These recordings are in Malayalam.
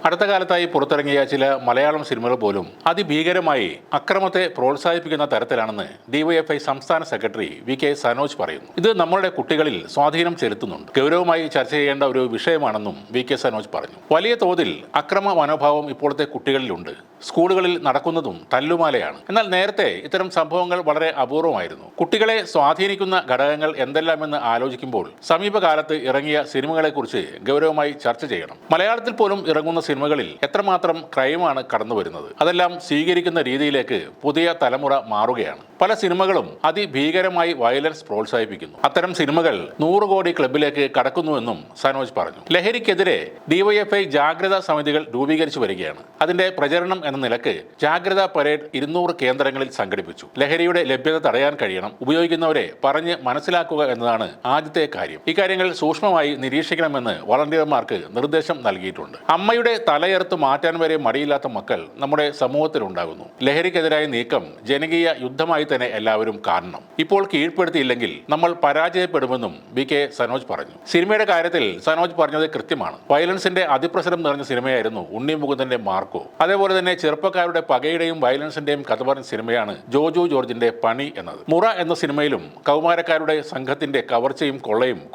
അടുത്ത കാലത്തായി പുറത്തിറങ്ങിയ ചില മലയാളം സിനിമകൾ പോലും അതിഭീകരമായി അക്രമത്തെ പ്രോത്സാഹിപ്പിക്കുന്ന തരത്തിലാണെന്ന് ഡിവൈഎഫ്ഐ സംസ്ഥാന സെക്രട്ടറി വി.കെ. സനോജ് പറയുന്നു. ഇത് നമ്മളുടെ കുട്ടികളിൽ സ്വാധീനം ചെലുത്തുന്നുണ്ട്. ഗൗരവമായി ചർച്ച ചെയ്യേണ്ട ഒരു വിഷയമാണെന്നും വി.കെ. സനോജ് പറഞ്ഞു. വലിയ തോതിൽ അക്രമ മനോഭാവം ഇപ്പോഴത്തെ കുട്ടികളിലുണ്ട്. സ്കൂളുകളിൽ നടക്കുന്നതും തല്ലുമാലയാണ്. എന്നാൽ നേരത്തെ ഇത്തരം സംഭവങ്ങൾ വളരെ അപൂർവമായിരുന്നു. കുട്ടികളെ സ്വാധീനിക്കുന്ന ഘടകങ്ങൾ എന്തെല്ലാമെന്ന് ആലോചിക്കുമ്പോൾ സമീപകാലത്ത് ഇറങ്ങിയ സിനിമകളെക്കുറിച്ച് ഗൗരവമായി ചർച്ച ചെയ്യണം. മലയാളത്തിൽ പോലും ഇറങ്ങുന്ന സിനിമകളിൽ എത്രമാത്രം ക്രൈമാണ് കടന്നു വരുന്നത്. അതെല്ലാം സ്വീകരിക്കുന്ന രീതിയിലേക്ക് പുതിയ തലമുറ മാറുകയാണ്. പല സിനിമകളും അതിഭീകരമായി വയലൻസ് പ്രോത്സാഹിപ്പിക്കുന്നു. അത്തരം സിനിമകൾ 100 കോടി ക്ലബിലേക്ക് കടക്കുന്നുവെന്നും സനോജ് പറഞ്ഞു. ലഹരിക്കെതിരെ ഡിവൈഎഫ്ഐ ജാഗ്രതാ സമിതികൾ രൂപീകരിച്ചു വരികയാണ്. അതിന്റെ പ്രചരണം എന്ന നിലക്ക് ജാഗ്രതാ പരേഡ് 200 കേന്ദ്രങ്ങളിൽ സംഘടിപ്പിച്ചു. ലഹരിയുടെ ലഭ്യത തടയാൻ കഴിയണം. ഉപയോഗിക്കുന്നവരെ പറഞ്ഞ് മനസ്സിലാക്കുക എന്നതാണ് ആദ്യത്തെ കാര്യം. ഇക്കാര്യങ്ങൾ സൂക്ഷ്മമായി നിരീക്ഷിക്കണമെന്ന് വളണ്ടിയർമാർക്ക് നിർദ്ദേശം നൽകിയിട്ടുണ്ട്. അമ്മയുടെ തലയെറുത്ത് മാറ്റാൻ വരെ മടിയില്ലാത്ത മക്കൾ നമ്മുടെ സമൂഹത്തിലുണ്ടാകുന്നു. ലഹരിക്കെതിരായ നീക്കം ജനകീയ യുദ്ധമായി തന്നെ എല്ലാവരും കാണണം. ഇപ്പോൾ കീഴ്പ്പെടുത്തിയില്ലെങ്കിൽ നമ്മൾ പരാജയപ്പെടുമെന്നും വി.കെ. സനോജ് പറഞ്ഞു. സിനിമയുടെ കാര്യത്തിൽ സനോജ് പറഞ്ഞത് കൃത്യമാണ്. വയലൻസിന്റെ അതിപ്രസരം നിറഞ്ഞ സിനിമയായിരുന്നു ഉണ്ണി മുകുന്ദന്റെ മാർക്കോ. അതേപോലെ തന്നെ ചെറുപ്പക്കാരുടെ പകയുടെയും വയലൻസിന്റെയും കഥ പറഞ്ഞ സിനിമയാണ് ജോജു ജോർജിന്റെ പണി എന്നത്. മുറ എന്ന സിനിമയിലും കൗമാരക്കാരുടെ സംഘത്തിന്റെ കവർച്ചയും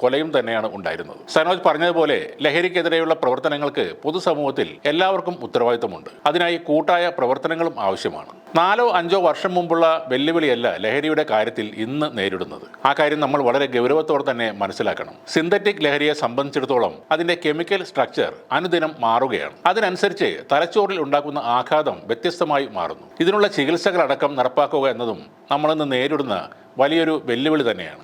കൊലയും തന്നെയാണ് ഉണ്ടായിരുന്നത്. സനോജ് പറഞ്ഞതുപോലെ ലഹരിക്കെതിരെയുള്ള പ്രവർത്തനങ്ങൾക്ക് പൊതുസമൂഹത്തിൽ എല്ലാവർക്കും ഉത്തരവാദിത്തമുണ്ട്. അതിനായി കൂട്ടായ പ്രവർത്തനങ്ങളും ആവശ്യമാണ്. 4-5 വർഷം മുമ്പുള്ള വെല്ലുവിളിയല്ല ലഹരിയുടെ കാര്യത്തിൽ ഇന്ന് നേരിടുന്നത്. ആ കാര്യം നമ്മൾ വളരെ ഗൗരവത്തോടെ തന്നെ മനസ്സിലാക്കണം. സിന്തറ്റിക് ലഹരിയെ സംബന്ധിച്ചിടത്തോളം അതിന്റെ കെമിക്കൽ സ്ട്രക്ചർ അനുദിനം മാറുകയാണ്. അതിനനുസരിച്ച് തലച്ചോറിൽ ഉണ്ടാക്കുന്ന ആഘാതം വ്യത്യസ്തമായി മാറുന്നു. ഇതിനുള്ള ചികിത്സകളടക്കം നടപ്പാക്കുക എന്നതും നമ്മളിന്ന് നേരിടുന്ന വലിയൊരു വെല്ലുവിളി തന്നെയാണ്.